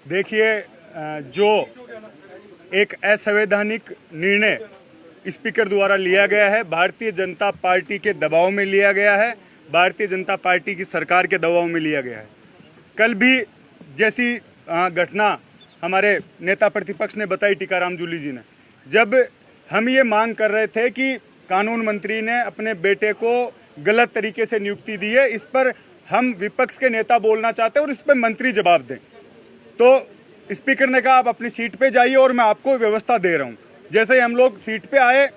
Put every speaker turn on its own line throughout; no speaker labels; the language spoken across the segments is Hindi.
देखिए, जो एक असंवैधानिक निर्णय स्पीकर द्वारा लिया गया है, भारतीय जनता पार्टी के दबाव में लिया गया है, भारतीय जनता पार्टी की सरकार के दबाव में लिया गया है। कल भी जैसी घटना हमारे नेता प्रतिपक्ष ने बताई, टीकाराम जूली जी ने, जब हम ये मांग कर रहे थे कि कानून मंत्री ने अपने बेटे को गलत तरीके से नियुक्ति दी है, इस पर हम विपक्ष के नेता बोलना चाहते हैं और इस पर मंत्री जवाब दें, तो स्पीकर ने कहा आप अपनी सीट पे जाइए और मैं आपको व्यवस्था दे रहा हूं। जैसे ही हम लोग सीट पे आए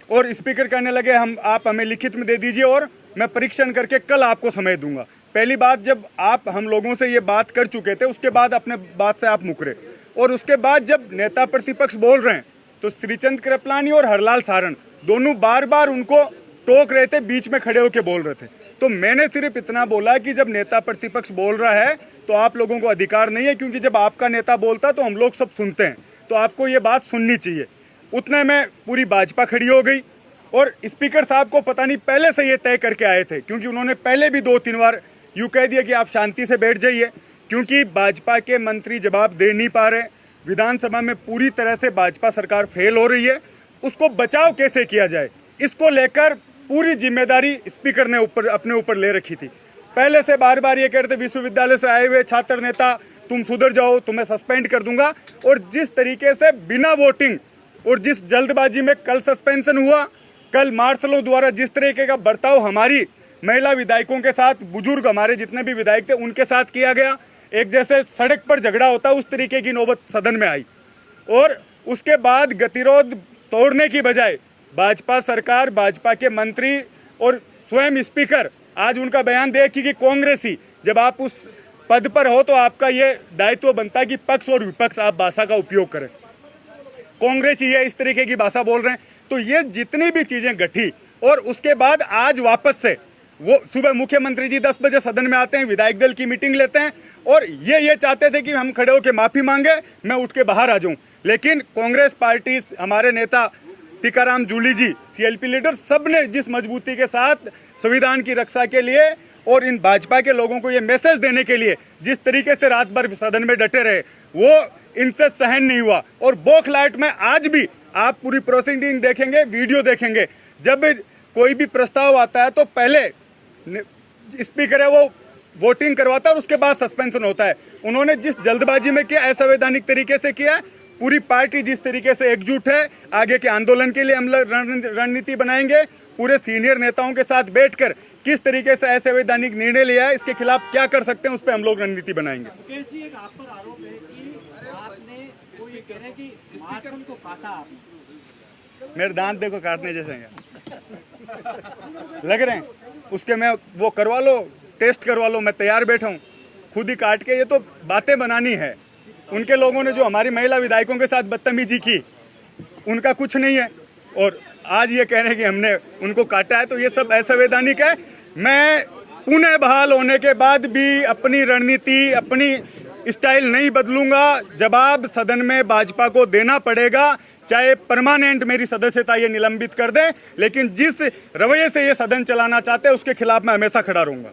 और स्पीकर कहने लगे आप हमें लिखित में दे दीजिए और मैं परीक्षण करके कल आपको समय दूंगा। पहली बात, जब आप हम लोगों से ये बात कर चुके थे, उसके बाद अपने बात से आप मुकरे, और उसके बाद जब नेता प्रतिपक्ष बोल रहे हैं तो श्रीचंद कृपलानी और हरलाल सारण दोनों बार बार उनको टोक रहे थे, बीच में खड़े होकर बोल रहे थे। तो मैंने सिर्फ इतना बोला कि जब नेता प्रतिपक्ष बोल रहा है तो आप लोगों को अधिकार नहीं है, क्योंकि जब आपका नेता बोलता तो हम लोग सब सुनते हैं, तो आपको ये बात सुननी चाहिए। उतने में पूरी भाजपा खड़ी हो गई और स्पीकर साहब को पता नहीं पहले से ये तय करके आए थे, क्योंकि उन्होंने पहले भी 2-3 बार यूं कह दिया कि आप शांति से बैठ जाइए, क्योंकि भाजपा के मंत्री जवाब दे नहीं पा रहे। विधानसभा में पूरी तरह से भाजपा सरकार फेल हो रही है, उसको बचाव कैसे किया जाए, इसको लेकर पूरी जिम्मेदारी स्पीकर ने अपने ऊपर ले रखी थी। पहले से बार बार ये कहते विश्वविद्यालय से आए हुए छात्र नेता तुम सुधर जाओ, तुम्हें सस्पेंड कर दूंगा, और जिस तरीके से बिना वोटिंग और जिस जल्दबाजी में कल सस्पेंशन हुआ, कल मार्शलों द्वारा जिस तरीके का बर्ताव हमारी महिला विधायकों के साथ, बुजुर्ग हमारे जितने भी विधायक थे उनके साथ किया गया, एक जैसे सड़क पर झगड़ा होता उस तरीके की नौबत सदन में आई। और उसके बाद गतिरोध तोड़ने की बजाय भाजपा सरकार, भाजपा के मंत्री और स्वयं स्पीकर, आज उनका बयान देखिए कि कांग्रेस ही, जब आप उस पद पर हो तो आपका ये दायित्व बनता है कि पक्ष और विपक्ष आप भाषा का उपयोग करें। कांग्रेस ही है इस तरीके की भाषा बोल रहे हैं। तो ये जितनी भी चीजें घटी, और उसके बाद आज वापस से वो सुबह मुख्यमंत्री जी 10 बजे सदन में आते हैं, विधायक दल की मीटिंग लेते हैं और ये चाहते थे कि हम खड़े होकर माफी मांगे, मैं उठ के बाहर आ जाऊं। लेकिन कांग्रेस पार्टी, हमारे नेता टीकाराम जूली जी, सीएलपी लीडर, सबने जिस मजबूती के साथ संविधान की रक्षा के लिए और इन भाजपा के लोगों को ये मैसेज देने के लिए जिस तरीके से रात भर सदन में डटे रहे, वो इनसे सहन नहीं हुआ। और बौखलाहट में आज भी आप पूरी प्रोसीडिंग देखेंगे, वीडियो देखेंगे, जब कोई भी प्रस्ताव आता है तो पहले स्पीकर है वो वोटिंग करवाता है और उसके बाद सस्पेंशन होता है। उन्होंने जिस जल्दबाजी में किया, असंवैधानिक तरीके से किया, पूरी पार्टी जिस तरीके से एकजुट है, आगे के आंदोलन के लिए हम रणनीति बनाएंगे, पूरे सीनियर नेताओं के साथ बैठकर किस तरीके से असंवैधानिक निर्णय लिया है, इसके खिलाफ क्या कर सकते हैं, उस पर हम लोग रणनीति बनाएंगे।
मुकेश जी, एक आप पर आरोप है कि आपने, वो ये कह रहे हैं कि मार्शल को काटा आपने।
मेरे दांत देखो काटने जैसे हैं लग रहे हैं, उसके मैं वो करवा लो, टेस्ट करवा लो, मैं तैयार बैठा हूँ खुद ही काट के। ये तो बातें बनानी है। उनके लोगों ने जो हमारी महिला विधायकों के साथ बदतमीजी की, उनका कुछ नहीं है, और आज ये कह रहे हैं कि हमने उनको काटा है, तो ये सब असंवैधानिक है। मैं पुनः बहाल होने के बाद भी अपनी रणनीति, अपनी स्टाइल नहीं बदलूंगा। जवाब सदन में भाजपा को देना पड़ेगा, चाहे परमानेंट मेरी सदस्यता ये निलंबित कर दें, लेकिन जिस रवैये से ये सदन चलाना चाहते हैं उसके खिलाफ मैं हमेशा खड़ा रहूंगा।